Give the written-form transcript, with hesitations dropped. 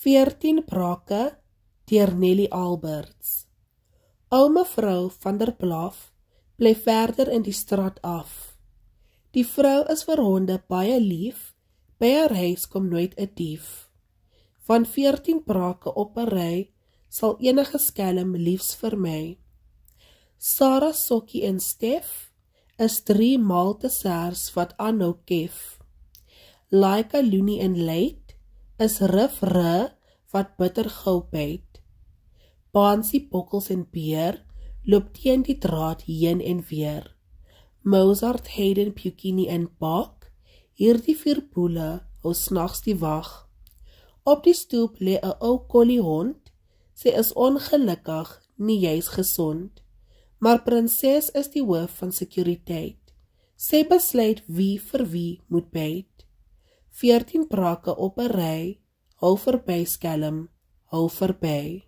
14 brake deur Nelly Alberts. Ou mevrou van der Plaf bly verder in die straat af. Die vrou is vir honde baie lief, by haar huis kom nooit 'n dief. Van 14 brake op 'n ry, sal enige skelm liefs vir my. Sarah, Sokkie en Stef is 3 Maltesers wat aanhou kef. Laika, Loenie en Leit is Rif wat bitter gou byt. Bansie, Bokkels en Beer loop teen die draad heen en weer. Mozart, Hayden, Pukini en Bak, hierdie 4 boele hou snags die wag. Op die stoep lê 'n ou kolliehond, sy is ongelukkig, nie juis gesond. Maar prinses is die hoof van sekuriteit. Sy besluit wie vir wie moet byt. 14 brake op 'n ry, hou verby skelm, hou verby.